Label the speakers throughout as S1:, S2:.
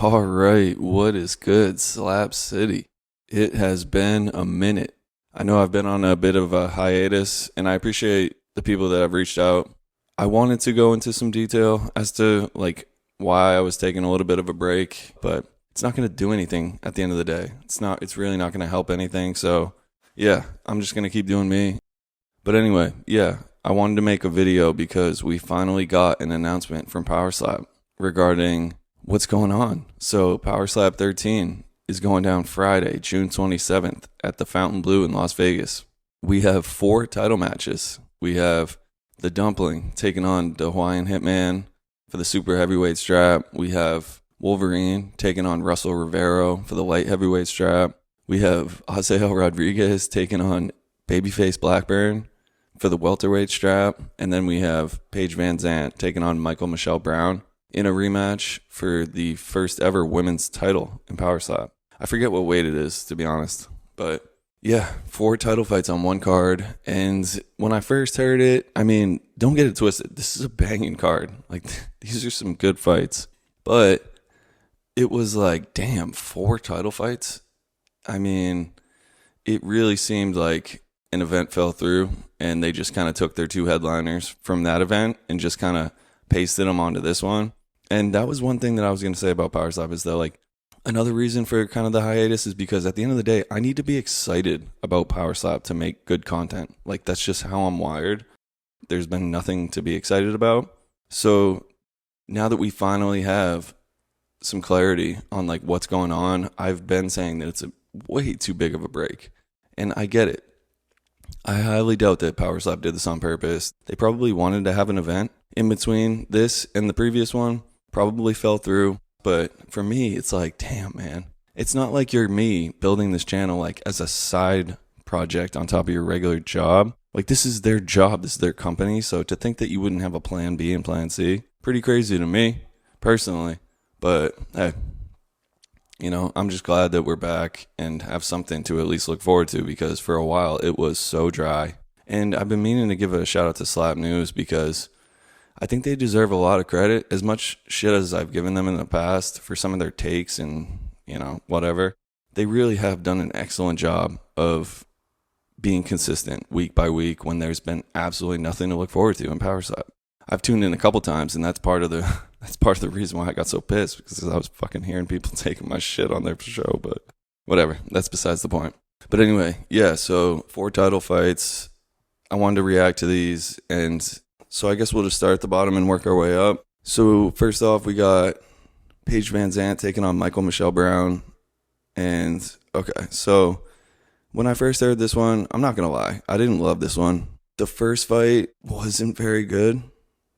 S1: All right, what is good, Slap City? It has been a minute. I know I've been on a bit of a hiatus, and I appreciate the people that have reached out. I wanted to go into some detail as to why I was taking a little bit of a break, but it's not going to do anything at the end of the day. It's really not going to help anything. So, yeah, I'm just going to keep doing me. But anyway, yeah, I wanted to make a video because we finally got an announcement from Power Slap regarding what's going on. So Power Slap 13 is going down Friday, June 27th at the Fountain Blue in Las Vegas. We have 4 title matches. We have the Dumpling taking on the Hawaiian Hitman for the super heavyweight strap. We have Wolverine taking on Russell Rivero for the light heavyweight strap. We have Azael Rodriguez taking on babyface Blackburn for the welterweight strap. And then we have Paige VanZant taking on Michelle Brown in a rematch for the first ever women's title in Power Slap. I forget what weight it is, to be honest. But yeah, 4 title fights on one card. And when I first heard it, I mean, don't get it twisted. This is a banging card. These are some good fights. But it was like, damn, 4 title fights? I mean, it really seemed like an event fell through and they just kind of took their 2 headliners from that event and just kind of pasted them onto this one. And that was one thing that I was going to say about Power Slap is that another reason for kind of the hiatus is because at the end of the day, I need to be excited about Power Slap to make good content. That's just how I'm wired. There's been nothing to be excited about. So now that we finally have some clarity on what's going on, I've been saying that it's a way too big of a break. And I get it. I highly doubt that Power Slap did this on purpose. They probably wanted to have an event in between this and the previous one. Probably fell through. But for me, it's damn, man. It's not like you're me building this channel as a side project on top of your regular job. This is their job. This is their company. So to think that you wouldn't have a plan B and plan C, pretty crazy to me, personally. But hey, I'm just glad that we're back and have something to at least look forward to because for a while it was so dry. And I've been meaning to give a shout out to Slap News because I think they deserve a lot of credit. As much shit as I've given them in the past for some of their takes and, whatever, they really have done an excellent job of being consistent week by week when there's been absolutely nothing to look forward to in Power Slap. I've tuned in a couple times, and that's part of the reason why I got so pissed, because I was fucking hearing people taking my shit on their show, but whatever. That's besides the point. But anyway, yeah, so 4 title fights. I wanted to react to these, and so I guess we'll just start at the bottom and work our way up. So first off, we got Paige VanZant taking on Michelle Brown. And okay, so when I first heard this one, I'm not going to lie, I didn't love this one. The first fight wasn't very good,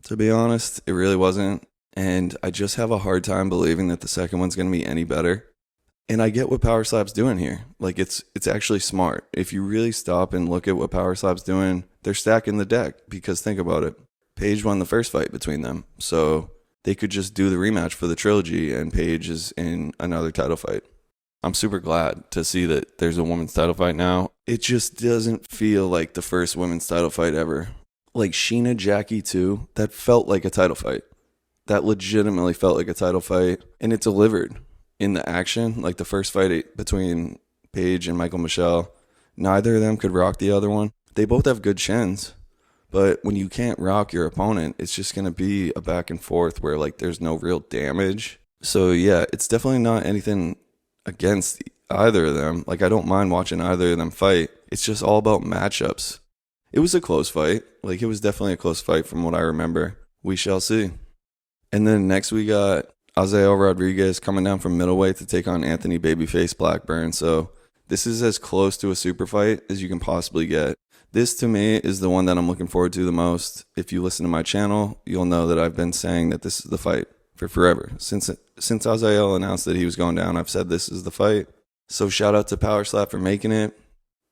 S1: to be honest. It really wasn't. And I just have a hard time believing that the second one's going to be any better. And I get what Power Slap's doing here. It's actually smart. If you really stop and look at what Power Slap's doing, they're stacking the deck. Because think about it. Paige won the first fight between them. So they could just do the rematch for the trilogy and Paige is in another title fight. I'm super glad to see that there's a women's title fight now. It just doesn't feel like the first women's title fight ever. Sheena Jackie 2, that felt like a title fight. That legitimately felt like a title fight. And it delivered. In the action, the first fight between Paige and Michelle, neither of them could rock the other one. They both have good chins, but when you can't rock your opponent, it's just going to be a back and forth where there's no real damage. So yeah, it's definitely not anything against either of them. I don't mind watching either of them fight. It's just all about matchups. It was a close fight. It was definitely a close fight from what I remember. We shall see. And then next we got Azael Rodriguez coming down from middleweight to take on Anthony Babyface Blackburn. So this is as close to a super fight as you can possibly get. This to me is the one that I'm looking forward to the most. If you listen to my channel, you'll know that I've been saying that this is the fight for forever. Since Azael announced that he was going down, I've said this is the fight. So shout out to Power Slap for making it.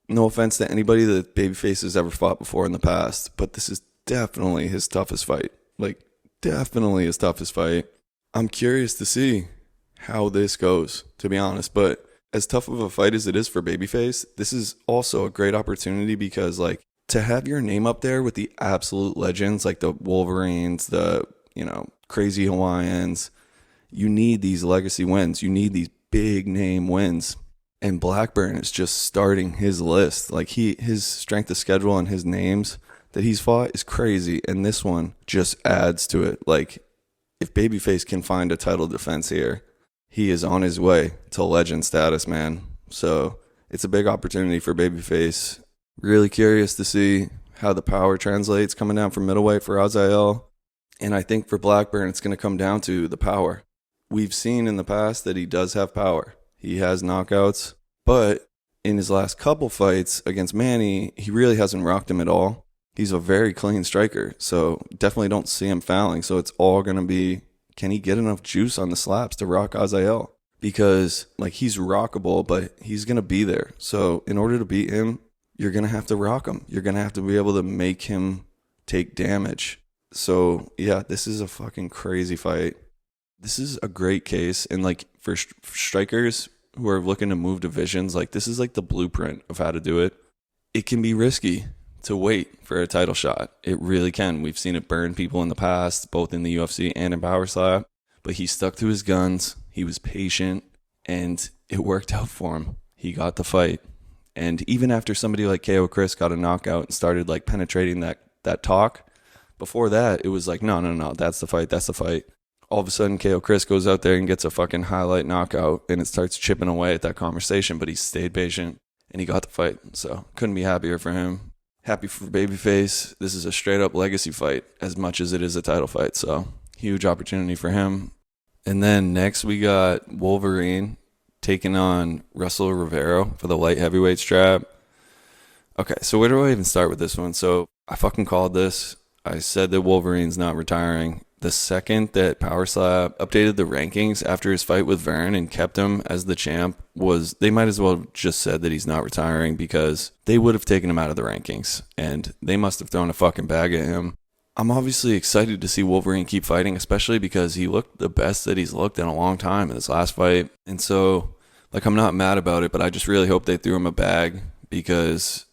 S1: No offense to anybody that Babyface has ever fought before in the past, but this is definitely his toughest fight. Definitely his toughest fight. I'm curious to see how this goes, to be honest. But as tough of a fight as it is for Babyface, this is also a great opportunity because, to have your name up there with the absolute legends, the Wolverines, the, crazy Hawaiians, You need these legacy wins. You need these big name wins. And Blackburn is just starting his list. Like his strength of schedule and his names that he's fought is crazy. And this one just adds to it. Like, if Babyface can find a title defense here, he is on his way to legend status, man. So it's a big opportunity for Babyface. Really curious to see how the power translates coming down from middleweight for Azael. And I think for Blackburn, it's going to come down to the power. We've seen in the past that he does have power. He has knockouts. But in his last couple fights against Manny, he really hasn't rocked him at all. He's a very clean striker. So definitely don't see him fouling. So it's all going to be, can he get enough juice on the slaps to rock Azael? Because like he's rockable, but he's going to be there. So in order to beat him, you're going to have to rock him. You're going to have to be able to make him take damage. So, yeah, this is a fucking crazy fight. This is a great case. And, like, for strikers who are looking to move divisions, like, this is, like, the blueprint of how to do it. It can be risky to wait for a title shot. It really can. We've seen it burn people in the past, both in the UFC and in Power Slap. But he stuck to his guns. He was patient. And it worked out for him. He got the fight. And even after somebody like KO Chris got a knockout and started, like, penetrating that talk, before that, it was like, no, that's the fight. All of a sudden, KO Chris goes out there and gets a fucking highlight knockout, and it starts chipping away at that conversation, but he stayed patient, and he got the fight. So, couldn't be happier for him. Happy for Babyface. This is a straight-up legacy fight as much as it is a title fight, so huge opportunity for him. And then next, we got Wolverine taking on Russell Rivero for the light heavyweight strap. Okay, so where do I even start with this one? So, I fucking called this. I said that Wolverine's not retiring. The second that Power Slap updated the rankings after his fight with Vern and kept him as the champ, they might as well have just said that he's not retiring, because they would have taken him out of the rankings and they must have thrown a fucking bag at him. I'm obviously excited to see Wolverine keep fighting, especially because he looked the best that he's looked in a long time in his last fight. And so, like, I'm not mad about it, but I just really hope they threw him a bag, because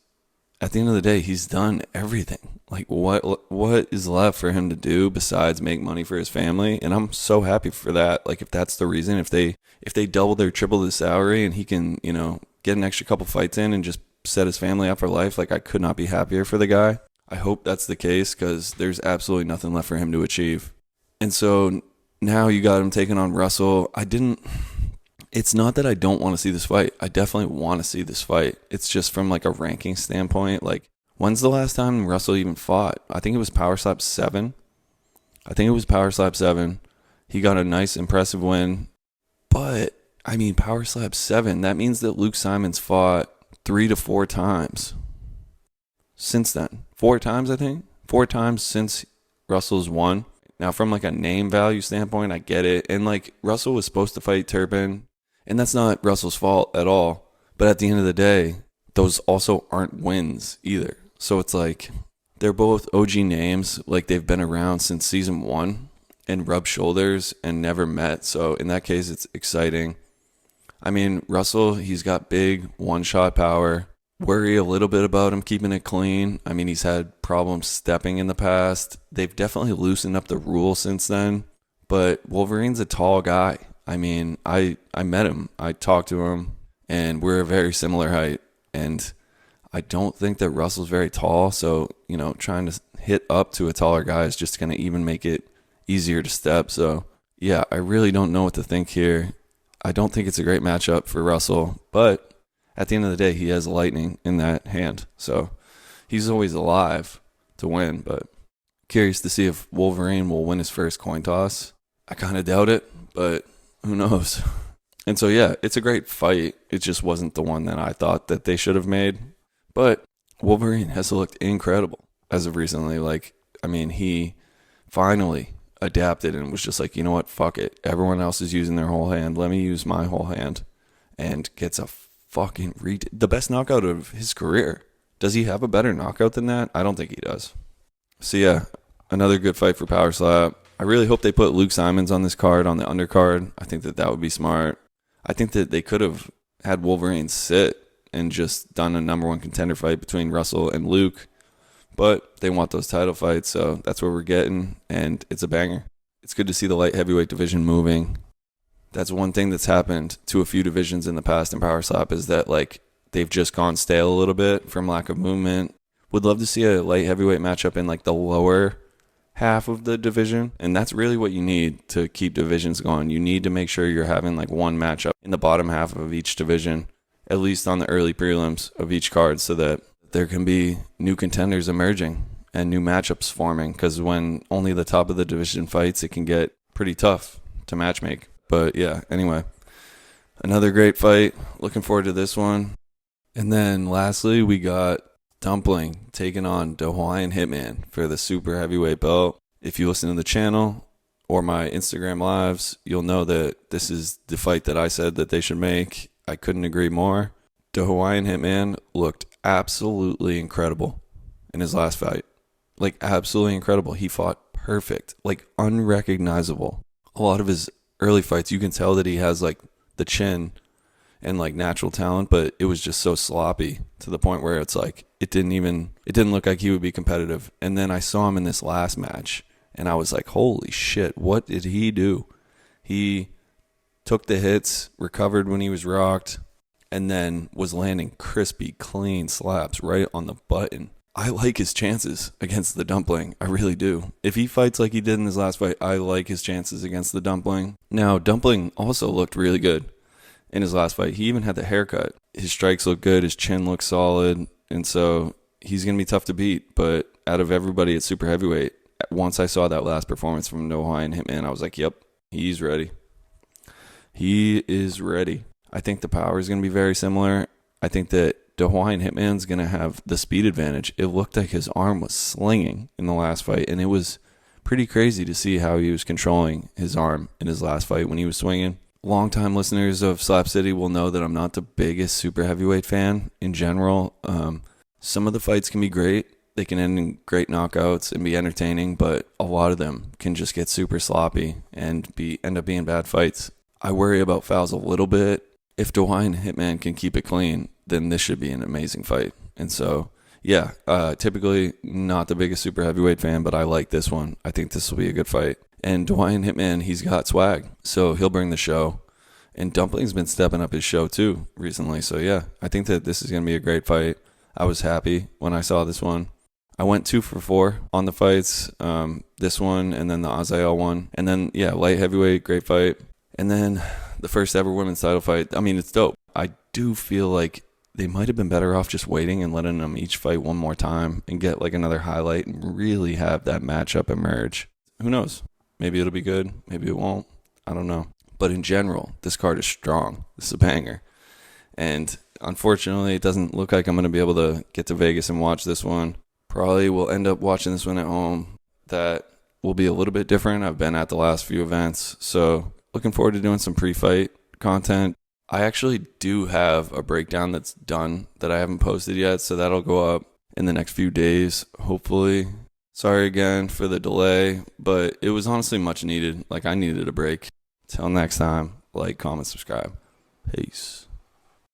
S1: at the end of the day, he's done everything. Like, what is left for him to do besides make money for his family? And I'm so happy for that. Like, if that's the reason, if they double or triple the salary and he can, you know, get an extra couple fights in and just set his family up for life, like, I could not be happier for the guy. I hope that's the case, because there's absolutely nothing left for him to achieve. And so now you got him taking on Russell. It's not that I don't want to see this fight. I definitely want to see this fight. It's just from like a ranking standpoint. Like, when's the last time Russell even fought? I think it was Power Slap 7. He got a nice, impressive win. But, I mean, Power Slap 7, that means that Luke Simons fought 3 to 4 times since then. 4 times, I think. 4 times since Russell's won. Now, from like a name value standpoint, I get it. And like, Russell was supposed to fight Turpin, and that's not Russell's fault at all. But at the end of the day, those also aren't wins either. So it's like, they're both OG names. Like, they've been around since season 1 and rubbed shoulders and never met. So in that case, it's exciting. I mean, Russell, he's got big one-shot power. Worry a little bit about him keeping it clean. I mean, he's had problems stepping in the past. They've definitely loosened up the rule since then. But Wolverine's a tall guy. I mean, I met him. I talked to him, and we're a very similar height. And I don't think that Russell's very tall. So, you know, trying to hit up to a taller guy is just going to even make it easier to step. So, yeah, I really don't know what to think here. I don't think it's a great matchup for Russell, but at the end of the day, he has lightning in that hand. So he's always alive to win, but curious to see if Wolverine will win his first coin toss. I kind of doubt it, but who knows? And so, yeah, it's a great fight. It just wasn't the one that I thought that they should have made. But Wolverine has looked incredible as of recently. Like, I mean, he finally adapted and was just like, you know what, fuck it. Everyone else is using their whole hand. Let me use my whole hand. And gets a fucking the best knockout of his career. Does he have a better knockout than that? I don't think he does. So yeah, another good fight for Power Slap. I really hope they put Luke Simons on this card, on the undercard. I think that would be smart. I think that they could have had Wolverine sit and just done a number 1 contender fight between Russell and Luke. But they want those title fights, so that's what we're getting, and it's a banger. It's good to see the light heavyweight division moving. That's one thing that's happened to a few divisions in the past in Power Slap is that like they've just gone stale a little bit from lack of movement. Would love to see a light heavyweight matchup in like the lower half of the division, and that's really what you need to keep divisions going. You need to make sure you're having like one matchup in the bottom half of each division, at least on the early prelims of each card, so that there can be new contenders emerging and new matchups forming, because when only the top of the division fights, it can get pretty tough to matchmake. But yeah, anyway, another great fight. Looking forward to this one. And then lastly, we got Dumpling taking on the Hawaiian Hitman for the super heavyweight belt. If you listen to the channel or my Instagram lives, you'll know that this is the fight that I said that they should make. I couldn't agree more. The Hawaiian Hitman looked absolutely incredible in his last fight. Like, absolutely incredible. He fought perfect, like unrecognizable. A lot of his early fights, you can tell that he has like the chin and like natural talent, but it was just so sloppy to the point where it's like it didn't look like he would be competitive. And then I saw him in this last match and I was like, holy shit, what did he do? He took the hits, recovered when he was rocked, and then was landing crispy, clean slaps right on the button. I like his chances against the Dumpling. I really do. If he fights like he did in his last fight, I like his chances against the Dumpling. Now, Dumpling also looked really good in his last fight. He even had the haircut. His strikes look good. His chin looks solid. And so he's going to be tough to beat. But out of everybody at super heavyweight, once I saw that last performance from No Hawaiian Hitman, I was like, yep, he's ready. He is ready. I think the power is going to be very similar. I think that the Hawaiian Hitman's going to have the speed advantage. It looked like his arm was slinging in the last fight. And it was pretty crazy to see how he was controlling his arm in his last fight when he was swinging. Longtime listeners of Slap City will know that I'm not the biggest super heavyweight fan in general. Some of the fights can be great. They can end in great knockouts and be entertaining, but a lot of them can just get super sloppy and end up being bad fights. I worry about fouls a little bit. If Hawaiian Hitman can keep it clean, then this should be an amazing fight. And so, yeah, typically not the biggest super heavyweight fan, but I like this one. I think this will be a good fight. And Hawaiian Hitman, he's got swag, so he'll bring the show. And Dumpling's been stepping up his show too recently. So yeah, I think that this is going to be a great fight. I was happy when I saw this one. I went 2 for 4 on the fights, this one and then the Azael one. And then, yeah, light heavyweight, great fight. And then the first ever women's title fight. I mean, it's dope. I do feel like they might have been better off just waiting and letting them each fight one more time and get like another highlight and really have that matchup emerge. Who knows? Maybe it'll be good. Maybe it won't. I don't know. But in general, this card is strong. This is a banger. And unfortunately, it doesn't look like I'm going to be able to get to Vegas and watch this one. Probably will end up watching this one at home. That will be a little bit different. I've been at the last few events. So looking forward to doing some pre-fight content. I actually do have a breakdown that's done that I haven't posted yet. So that'll go up in the next few days, hopefully. Sorry again for the delay, but it was honestly much needed. Like, I needed a break. Till next time, like, comment, subscribe. Peace.